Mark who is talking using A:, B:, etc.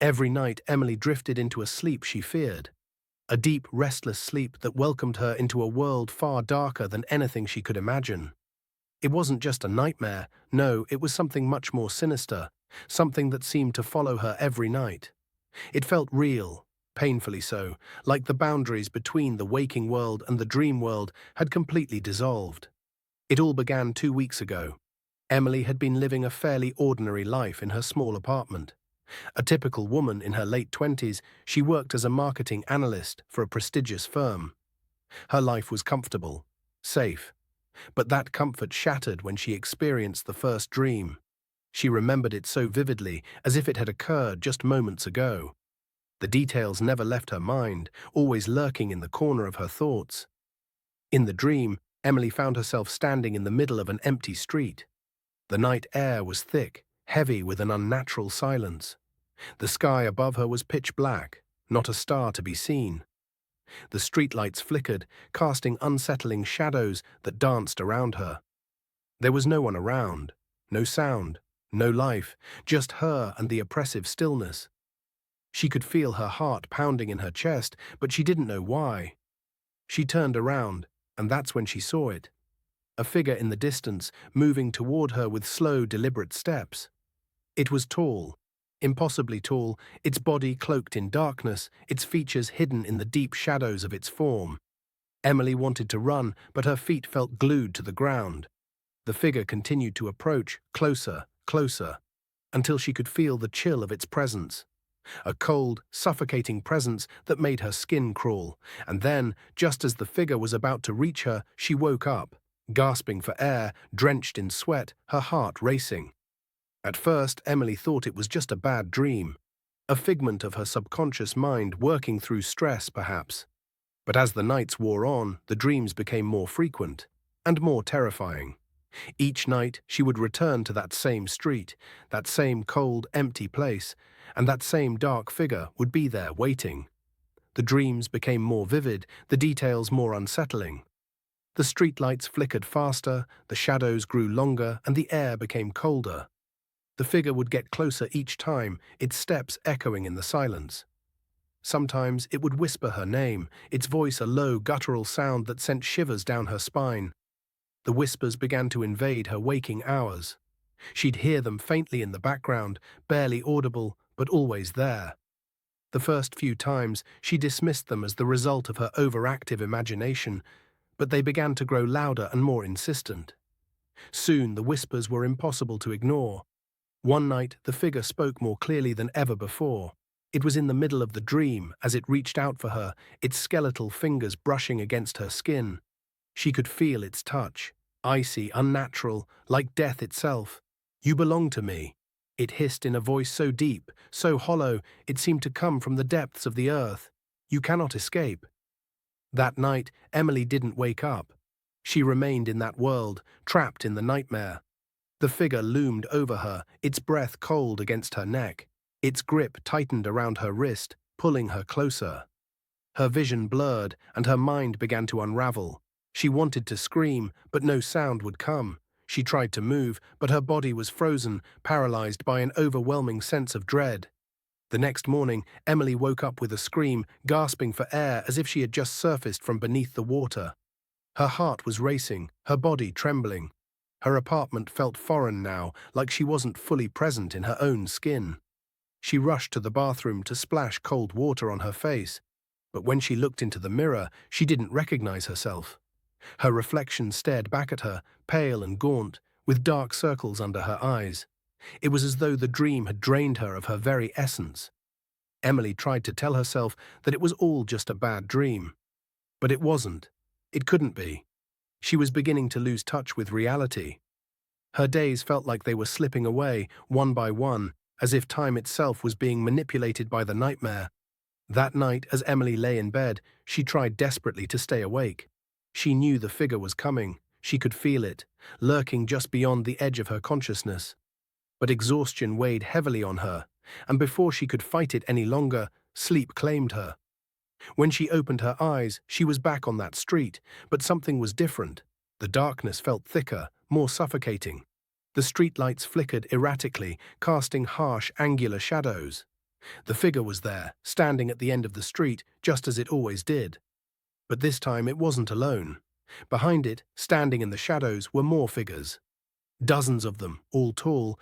A: Every night Emily drifted into a sleep she feared, a deep, restless sleep that welcomed her into a world far darker than anything she could imagine. It wasn't just a nightmare, no, it was something much more sinister, something that seemed to follow her every night. It felt real, painfully so, like the boundaries between the waking world and the dream world had completely dissolved. It all began 2 weeks ago. Emily had been living a fairly ordinary life in her small apartment. A typical woman in her late 20s, she worked as a marketing analyst for a prestigious firm. Her life was comfortable, safe, but that comfort shattered when she experienced the first dream. She remembered it so vividly, as if it had occurred just moments ago. The details never left her mind, always lurking in the corner of her thoughts. In the dream, Emily found herself standing in the middle of an empty street. The night air was thick, heavy with an unnatural silence. The sky above her was pitch black, not a star to be seen. The streetlights flickered, casting unsettling shadows that danced around her. There was no one around, no sound, no life, just her and the oppressive stillness. She could feel her heart pounding in her chest, but she didn't know why. She turned around, and that's when she saw it. A figure in the distance, moving toward her with slow, deliberate steps. It was tall, impossibly tall, its body cloaked in darkness, its features hidden in the deep shadows of its form. Emily wanted to run, but her feet felt glued to the ground. The figure continued to approach, closer, closer, until she could feel the chill of its presence. A cold, suffocating presence that made her skin crawl, and then, just as the figure was about to reach her, she woke up, gasping for air, drenched in sweat, her heart racing. At first, Emily thought it was just a bad dream, a figment of her subconscious mind working through stress, perhaps. But as the nights wore on, the dreams became more frequent and more terrifying. Each night, she would return to that same street, that same cold, empty place, and that same dark figure would be there waiting. The dreams became more vivid, the details more unsettling. The streetlights flickered faster, the shadows grew longer, and the air became colder. The figure would get closer each time, its steps echoing in the silence. Sometimes it would whisper her name, its voice a low, guttural sound that sent shivers down her spine. The whispers began to invade her waking hours. She'd hear them faintly in the background, barely audible, but always there. The first few times, she dismissed them as the result of her overactive imagination, but they began to grow louder and more insistent. Soon the whispers were impossible to ignore. One night, the figure spoke more clearly than ever before. It was in the middle of the dream, as it reached out for her, its skeletal fingers brushing against her skin. She could feel its touch, icy, unnatural, like death itself. "You belong to me," it hissed in a voice so deep, so hollow, it seemed to come from the depths of the earth. "You cannot escape." That night, Emily didn't wake up. She remained in that world, trapped in the nightmare. The figure loomed over her, its breath cold against her neck. Its grip tightened around her wrist, pulling her closer. Her vision blurred, and her mind began to unravel. She wanted to scream, but no sound would come. She tried to move, but her body was frozen, paralyzed by an overwhelming sense of dread. The next morning, Emily woke up with a scream, gasping for air as if she had just surfaced from beneath the water. Her heart was racing, her body trembling. Her apartment felt foreign now, like she wasn't fully present in her own skin. She rushed to the bathroom to splash cold water on her face, but when she looked into the mirror, she didn't recognize herself. Her reflection stared back at her, pale and gaunt, with dark circles under her eyes. It was as though the dream had drained her of her very essence. Emily tried to tell herself that it was all just a bad dream. But it wasn't. It couldn't be. She was beginning to lose touch with reality. Her days felt like they were slipping away, one by one, as if time itself was being manipulated by the nightmare. That night, as Emily lay in bed, she tried desperately to stay awake. She knew the figure was coming. She could feel it, lurking just beyond the edge of her consciousness. But exhaustion weighed heavily on her, and before she could fight it any longer, sleep claimed her. When she opened her eyes, she was back on that street, but something was different. The darkness felt thicker, more suffocating. The streetlights flickered erratically, casting harsh, angular shadows. The figure was there, standing at the end of the street, just as it always did. But this time it wasn't alone. Behind it, standing in the shadows, were more figures. Dozens of them, all tall,